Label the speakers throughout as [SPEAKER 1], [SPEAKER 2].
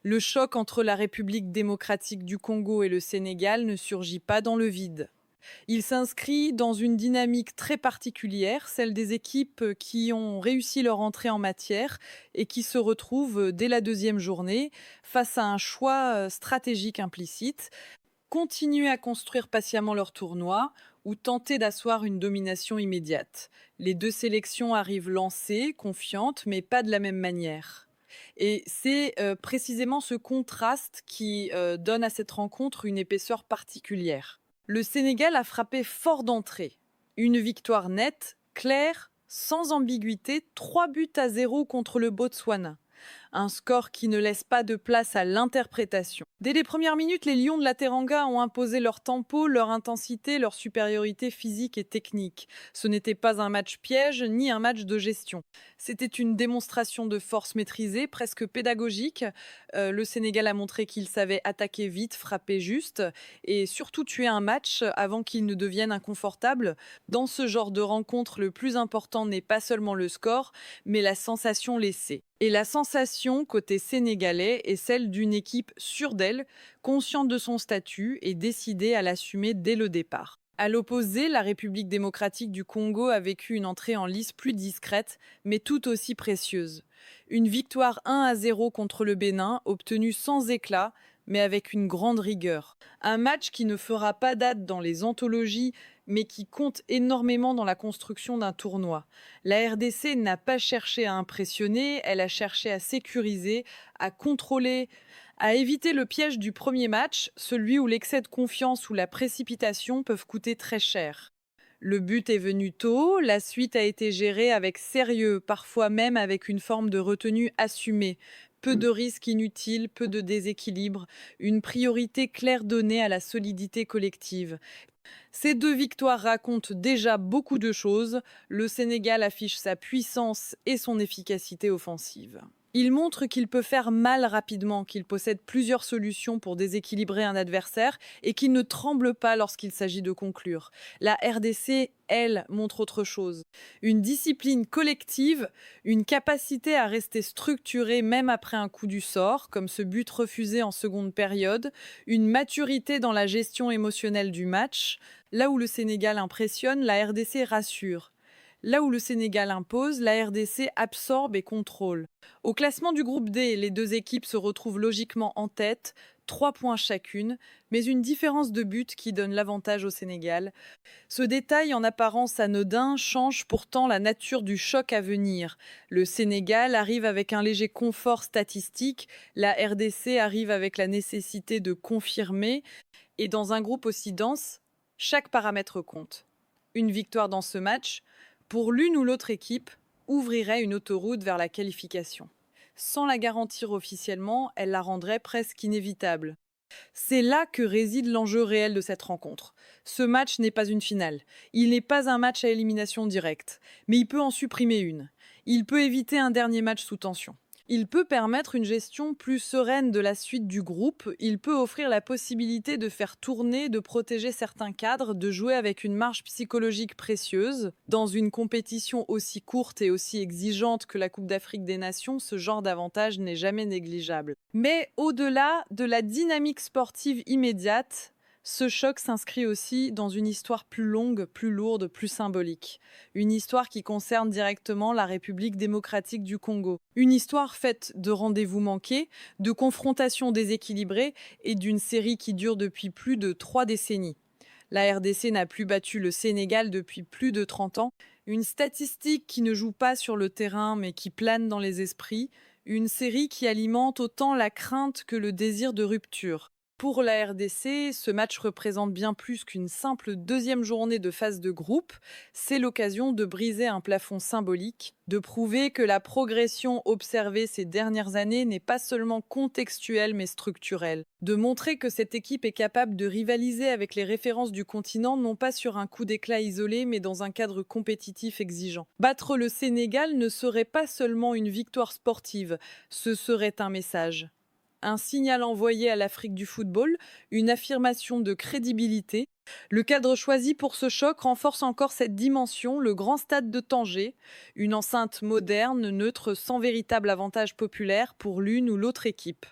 [SPEAKER 1] Le choc entre la République démocratique du Congo et le Sénégal ne surgit pas dans le vide. Il s'inscrit dans une dynamique très particulière, celle des équipes qui ont réussi leur entrée en matière et qui se retrouvent dès la deuxième journée face à un choix stratégique implicite: continuer à construire patiemment leur tournoi ou tenter d'asseoir une domination immédiate. Les deux sélections arrivent lancées, confiantes, mais pas de la même manière. Et c'est précisément ce contraste qui donne à cette rencontre une épaisseur particulière. Le Sénégal a frappé fort d'entrée. Une victoire nette, claire, sans ambiguïté, 3 buts à 0 contre le Botswana. Un score qui ne laisse pas de place à l'interprétation. Dès les premières minutes, les Lions de la Teranga ont imposé leur tempo, leur intensité, leur supériorité physique et technique. Ce n'était pas un match piège ni un match de gestion. C'était une démonstration de force maîtrisée, presque pédagogique. Le Sénégal a montré qu'il savait attaquer vite, frapper juste et surtout tuer un match avant qu'il ne devienne inconfortable. Dans ce genre de rencontre, le plus important n'est pas seulement le score, mais la sensation laissée. Et la sensation côté sénégalais est celle d'une équipe sûre d'elle, consciente de son statut et décidée à l'assumer dès le départ. À l'opposé, la République démocratique du Congo a vécu une entrée en lice plus discrète, mais tout aussi précieuse. Une victoire 1-0 contre le Bénin, obtenue sans éclat, mais avec une grande rigueur. Un match qui ne fera pas date dans les anthologies, mais qui compte énormément dans la construction d'un tournoi. La RDC n'a pas cherché à impressionner, elle a cherché à sécuriser, à contrôler, à éviter le piège du premier match, celui où l'excès de confiance ou la précipitation peuvent coûter très cher. Le but est venu tôt, la suite a été gérée avec sérieux, parfois même avec une forme de retenue assumée. Peu de risques inutiles, peu de déséquilibre, une priorité claire donnée à la solidité collective. Ces deux victoires racontent déjà beaucoup de choses. Le Sénégal affiche sa puissance et son efficacité offensive. Il montre qu'il peut faire mal rapidement, qu'il possède plusieurs solutions pour déséquilibrer un adversaire et qu'il ne tremble pas lorsqu'il s'agit de conclure. La RDC, elle, montre autre chose. Une discipline collective, une capacité à rester structurée même après un coup du sort, comme ce but refusé en seconde période, une maturité dans la gestion émotionnelle du match. Là où le Sénégal impressionne, la RDC rassure. Là où le Sénégal impose, la RDC absorbe et contrôle. Au classement du groupe D, les deux équipes se retrouvent logiquement en tête, 3 points chacune, mais une différence de but qui donne l'avantage au Sénégal. Ce détail en apparence anodin change pourtant la nature du choc à venir. Le Sénégal arrive avec un léger confort statistique, la RDC arrive avec la nécessité de confirmer, et dans un groupe aussi dense, chaque paramètre compte. Une victoire dans ce match, pour l'une ou l'autre équipe, ouvrirait une autoroute vers la qualification. Sans la garantir officiellement, elle la rendrait presque inévitable. C'est là que réside l'enjeu réel de cette rencontre. Ce match n'est pas une finale. Il n'est pas un match à élimination directe. Mais il peut en supprimer une. Il peut éviter un dernier match sous tension. Il peut permettre une gestion plus sereine de la suite du groupe. Il peut offrir la possibilité de faire tourner, de protéger certains cadres, de jouer avec une marge psychologique précieuse. Dans une compétition aussi courte et aussi exigeante que la Coupe d'Afrique des Nations, ce genre d'avantage n'est jamais négligeable. Mais au-delà de la dynamique sportive immédiate, ce choc s'inscrit aussi dans une histoire plus longue, plus lourde, plus symbolique. Une histoire qui concerne directement la République démocratique du Congo. Une histoire faite de rendez-vous manqués, de confrontations déséquilibrées et d'une série qui dure depuis plus de 3 décennies. La RDC n'a plus battu le Sénégal depuis plus de 30 ans. Une statistique qui ne joue pas sur le terrain mais qui plane dans les esprits. Une série qui alimente autant la crainte que le désir de rupture. Pour la RDC, ce match représente bien plus qu'une simple deuxième journée de phase de groupe. C'est l'occasion de briser un plafond symbolique, de prouver que la progression observée ces dernières années n'est pas seulement contextuelle mais structurelle. De montrer que cette équipe est capable de rivaliser avec les références du continent, non pas sur un coup d'éclat isolé mais dans un cadre compétitif exigeant. Battre le Sénégal ne serait pas seulement une victoire sportive, ce serait un message. Un signal envoyé à l'Afrique du football, une affirmation de crédibilité. Le cadre choisi pour ce choc renforce encore cette dimension, le grand stade de Tanger, une enceinte moderne, neutre, sans véritable avantage populaire pour l'une ou l'autre équipe.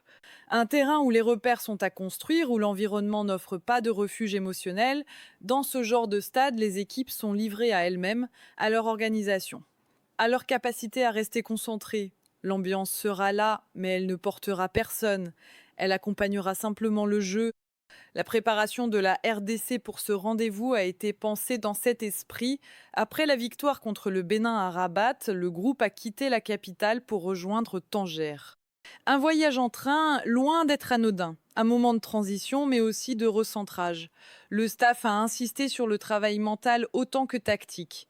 [SPEAKER 1] Un terrain où les repères sont à construire, où l'environnement n'offre pas de refuge émotionnel, dans ce genre de stade, les équipes sont livrées à elles-mêmes, à leur organisation, à leur capacité à rester concentrées. L'ambiance sera là, mais elle ne portera personne. Elle accompagnera simplement le jeu. La préparation de la RDC pour ce rendez-vous a été pensée dans cet esprit. Après la victoire contre le Bénin à Rabat, le groupe a quitté la capitale pour rejoindre Tanger. Un voyage en train, loin d'être anodin, un moment de transition mais aussi de recentrage. Le staff a insisté sur le travail mental autant que tactique.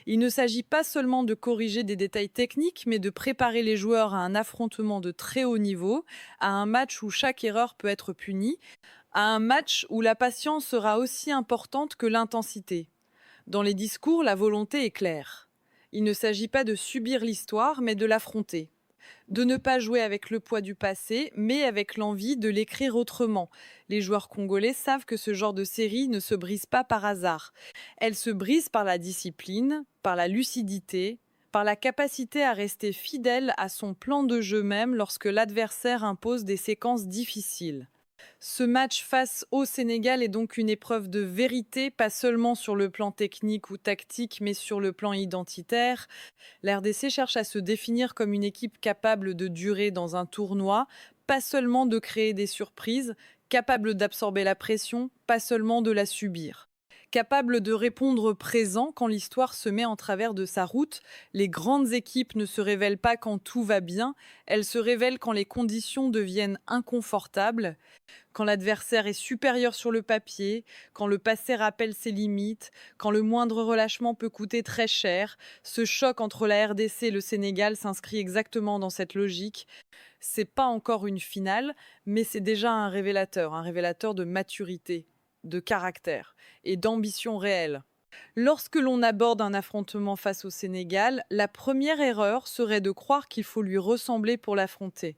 [SPEAKER 1] Il ne s'agit pas seulement de corriger des détails techniques, mais de préparer les joueurs à un affrontement de très haut niveau, à un match où chaque erreur peut être punie, à un match où la patience sera aussi importante que l'intensité. Dans les discours, la volonté est claire. Il ne s'agit pas de subir l'histoire, mais de l'affronter. De ne pas jouer avec le poids du passé, mais avec l'envie de l'écrire autrement. Les joueurs congolais savent que ce genre de série ne se brise pas par hasard. Elle se brise par la discipline, par la lucidité, par la capacité à rester fidèle à son plan de jeu même lorsque l'adversaire impose des séquences difficiles. Ce match face au Sénégal est donc une épreuve de vérité, pas seulement sur le plan technique ou tactique, mais sur le plan identitaire. La RDC cherche à se définir comme une équipe capable de durer dans un tournoi, pas seulement de créer des surprises, capable d'absorber la pression, pas seulement de la subir. Capable de répondre présent quand l'histoire se met en travers de sa route, les grandes équipes ne se révèlent pas quand tout va bien, elles se révèlent quand les conditions deviennent inconfortables, quand l'adversaire est supérieur sur le papier, quand le passé rappelle ses limites, quand le moindre relâchement peut coûter très cher. Ce choc entre la RDC et le Sénégal s'inscrit exactement dans cette logique. C'est pas encore une finale, mais c'est déjà un révélateur de maturité, de caractère et d'ambition réelle. Lorsque l'on aborde un affrontement face au Sénégal, la première erreur serait de croire qu'il faut lui ressembler pour l'affronter.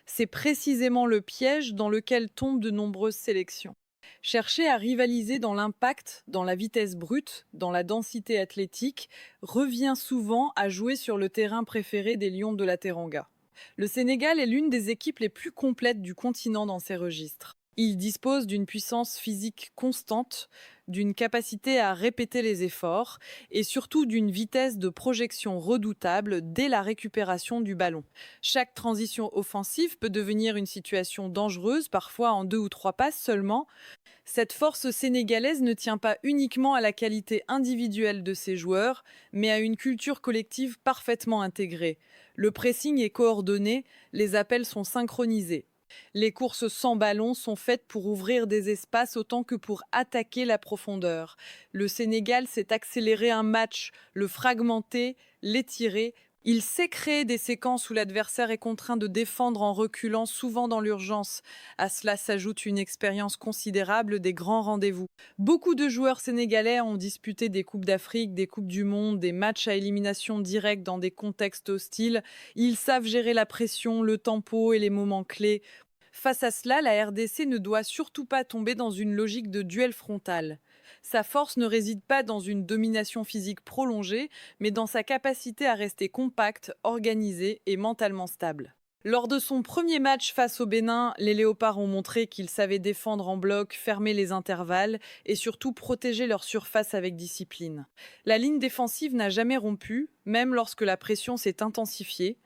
[SPEAKER 1] C'est précisément le piège dans lequel tombent de nombreuses sélections. Chercher à rivaliser dans l'impact, dans la vitesse brute, dans la densité athlétique, revient souvent à jouer sur le terrain préféré des Lions de la Teranga. Le Sénégal est l'une des équipes les plus complètes du continent dans ces registres. Il dispose d'une puissance physique constante, d'une capacité à répéter les efforts et surtout d'une vitesse de projection redoutable dès la récupération du ballon. Chaque transition offensive peut devenir une situation dangereuse, parfois en 2 ou 3 passes seulement. Cette force sénégalaise ne tient pas uniquement à la qualité individuelle de ses joueurs, mais à une culture collective parfaitement intégrée. Le pressing est coordonné, les appels sont synchronisés. Les courses sans ballon sont faites pour ouvrir des espaces autant que pour attaquer la profondeur. Le Sénégal sait accélérer un match, le fragmenter, l'étirer. Il sait créer des séquences où l'adversaire est contraint de défendre en reculant, souvent dans l'urgence. À cela s'ajoute une expérience considérable des grands rendez-vous. Beaucoup de joueurs sénégalais ont disputé des Coupes d'Afrique, des Coupes du Monde, des matchs à élimination directe dans des contextes hostiles. Ils savent gérer la pression, le tempo et les moments clés. Face à cela, la RDC ne doit surtout pas tomber dans une logique de duel frontal. Sa force ne réside pas dans une domination physique prolongée, mais dans sa capacité à rester compacte, organisée et mentalement stable. Lors de son premier match face au Bénin, les Léopards ont montré qu'ils savaient défendre en bloc, fermer les intervalles et surtout protéger leur surface avec discipline. La ligne défensive n'a jamais rompu, même lorsque la pression s'est intensifiée.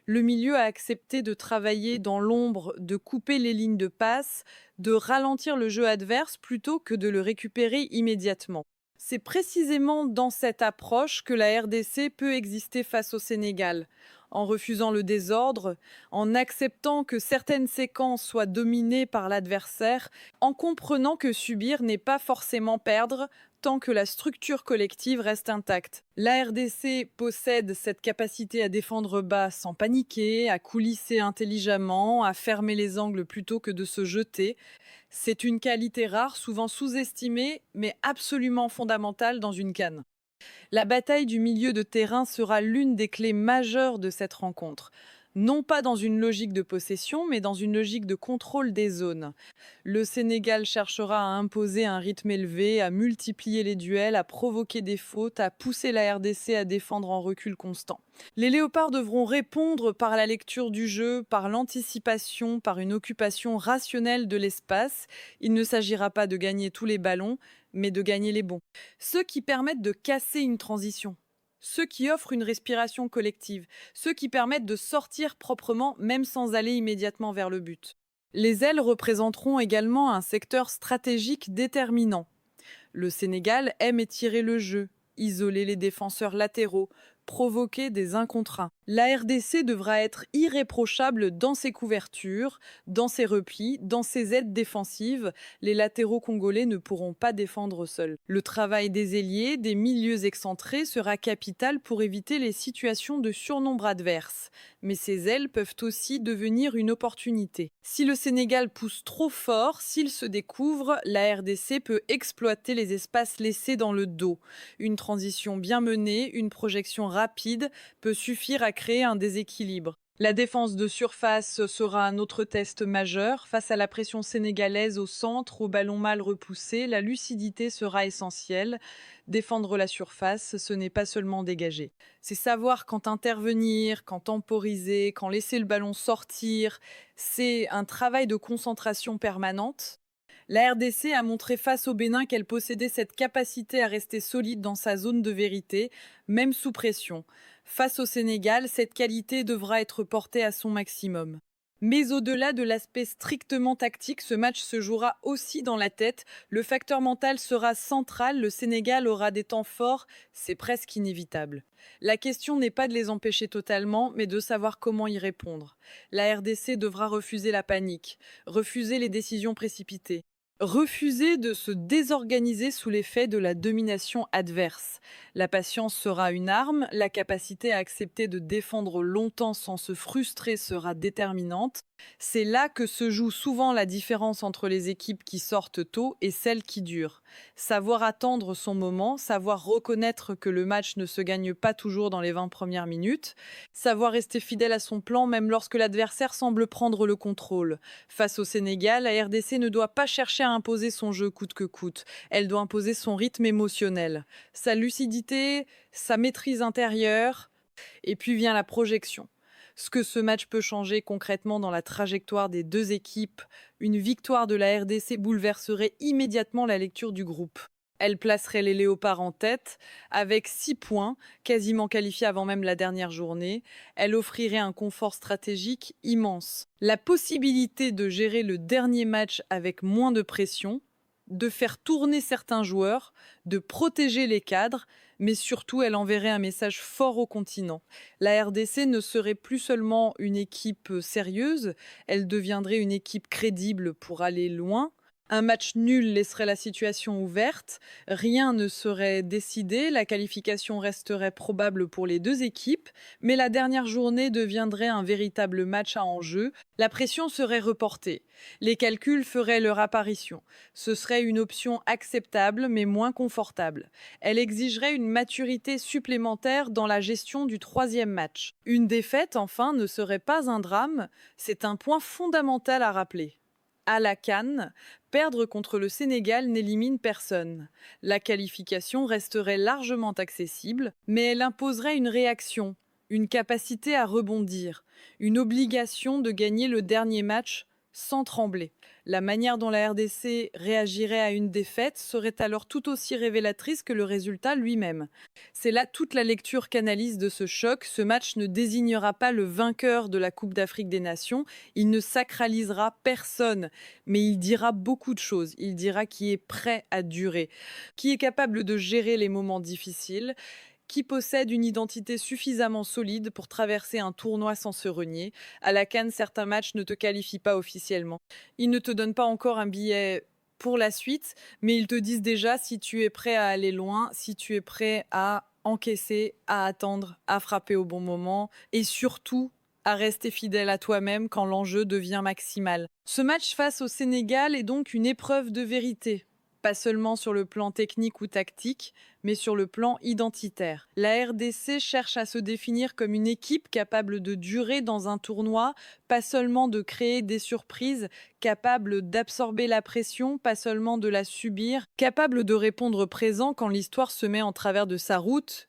[SPEAKER 1] Le milieu a accepté de travailler dans l'ombre, de couper les lignes de passe, de ralentir le jeu adverse plutôt que de le récupérer immédiatement. C'est précisément dans cette approche que la RDC peut exister face au Sénégal, en refusant le désordre, en acceptant que certaines séquences soient dominées par l'adversaire, en comprenant que subir n'est pas forcément perdre tant que la structure collective reste intacte. La RDC possède cette capacité à défendre bas sans paniquer, à coulisser intelligemment, à fermer les angles plutôt que de se jeter. C'est une qualité rare, souvent sous-estimée, mais absolument fondamentale dans une CAN. La bataille du milieu de terrain sera l'une des clés majeures de cette rencontre. non pas dans une logique de possession, mais dans une logique de contrôle des zones. Le Sénégal cherchera à imposer un rythme élevé, à multiplier les duels, à provoquer des fautes, à pousser la RDC à défendre en recul constant. Les Léopards devront répondre par la lecture du jeu, par l'anticipation, par une occupation rationnelle de l'espace. Il ne s'agira pas de gagner tous les ballons, mais de gagner les bons. Ceux qui permettent de casser une transition. Ceux qui offrent une respiration collective. Ceux qui permettent de sortir proprement, même sans aller immédiatement vers le but. Les ailes représenteront également un secteur stratégique déterminant. Le Sénégal aime étirer le jeu, isoler les défenseurs latéraux, provoquer des 1 contre 1. La RDC devra être irréprochable dans ses couvertures, dans ses replis, dans ses aides défensives. Les latéraux congolais ne pourront pas défendre seuls. Le travail des ailiers, des milieux excentrés sera capital pour éviter les situations de surnombre adverse. Mais ces ailes peuvent aussi devenir une opportunité. Si le Sénégal pousse trop fort, s'il se découvre, la RDC peut exploiter les espaces laissés dans le dos. Une transition bien menée, une projection rapide peut suffire à créer un déséquilibre. La défense de surface sera un autre test majeur. Face à la pression sénégalaise au centre, au ballon mal repoussé, la lucidité sera essentielle. Défendre la surface, ce n'est pas seulement dégager. C'est savoir quand intervenir, quand temporiser, quand laisser le ballon sortir. C'est un travail de concentration permanente. La RDC a montré face au Bénin qu'elle possédait cette capacité à rester solide dans sa zone de vérité, même sous pression. Face au Sénégal, cette qualité devra être portée à son maximum. Mais au-delà de l'aspect strictement tactique, ce match se jouera aussi dans la tête. Le facteur mental sera central, le Sénégal aura des temps forts, c'est presque inévitable. La question n'est pas de les empêcher totalement, mais de savoir comment y répondre. La RDC devra refuser la panique, refuser les décisions précipitées. Refuser de se désorganiser sous l'effet de la domination adverse. La patience sera une arme, la capacité à accepter de défendre longtemps sans se frustrer sera déterminante. C'est là que se joue souvent la différence entre les équipes qui sortent tôt et celles qui durent. Savoir attendre son moment, savoir reconnaître que le match ne se gagne pas toujours dans les 20 premières minutes, savoir rester fidèle à son plan même lorsque l'adversaire semble prendre le contrôle. Face au Sénégal, la RDC ne doit pas chercher à imposer son jeu coûte que coûte. Elle doit imposer son rythme émotionnel, sa lucidité, sa maîtrise intérieure, et puis vient la projection. Ce que ce match peut changer concrètement dans la trajectoire des deux équipes, une victoire de la RDC bouleverserait immédiatement la lecture du groupe. Elle placerait les Léopards en tête, avec 6 points, quasiment qualifiés avant même la dernière journée. Elle offrirait un confort stratégique immense. La possibilité de gérer le dernier match avec moins de pression, de faire tourner certains joueurs, de protéger les cadres, mais surtout elle enverrait un message fort au continent. La RDC ne serait plus seulement une équipe sérieuse, elle deviendrait une équipe crédible pour aller loin. Un match nul laisserait la situation ouverte, rien ne serait décidé, la qualification resterait probable pour les deux équipes, mais la dernière journée deviendrait un véritable match à enjeu, la pression serait reportée, les calculs feraient leur apparition. Ce serait une option acceptable mais moins confortable. Elle exigerait une maturité supplémentaire dans la gestion du troisième match. Une défaite, enfin, ne serait pas un drame, c'est un point fondamental à rappeler. À la CAN, perdre contre le Sénégal n'élimine personne. La qualification resterait largement accessible, mais elle imposerait une réaction, une capacité à rebondir, une obligation de gagner le dernier match sans trembler. La manière dont la RDC réagirait à une défaite serait alors tout aussi révélatrice que le résultat lui-même. C'est là toute la lecture qu'analyse de ce choc. Ce match ne désignera pas le vainqueur de la Coupe d'Afrique des Nations, il ne sacralisera personne, mais il dira beaucoup de choses. Il dira qui est prêt à durer, qui est capable de gérer les moments difficiles, qui possède une identité suffisamment solide pour traverser un tournoi sans se renier. À la CAN, certains matchs ne te qualifient pas officiellement. Ils ne te donnent pas encore un billet pour la suite, mais ils te disent déjà si tu es prêt à aller loin, si tu es prêt à encaisser, à attendre, à frapper au bon moment et surtout à rester fidèle à toi-même quand l'enjeu devient maximal. Ce match face au Sénégal est donc une épreuve de vérité. pas seulement sur le plan technique ou tactique, mais sur le plan identitaire. La RDC cherche à se définir comme une équipe capable de durer dans un tournoi, pas seulement de créer des surprises, capable d'absorber la pression, pas seulement de la subir, capable de répondre présent quand l'histoire se met en travers de sa route.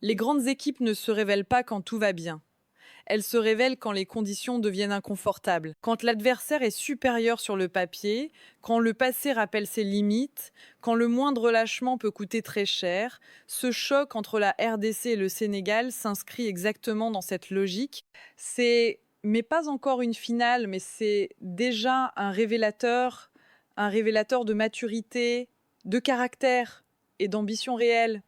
[SPEAKER 1] Les grandes équipes ne se révèlent pas quand tout va bien. Elles se révèlent quand les conditions deviennent inconfortables, quand l'adversaire est supérieur sur le papier, quand le passé rappelle ses limites, quand le moindre relâchement peut coûter très cher. Ce choc entre la RDC et le Sénégal s'inscrit exactement dans cette logique. Mais pas encore une finale, mais c'est déjà un révélateur de maturité, de caractère et d'ambition réelle.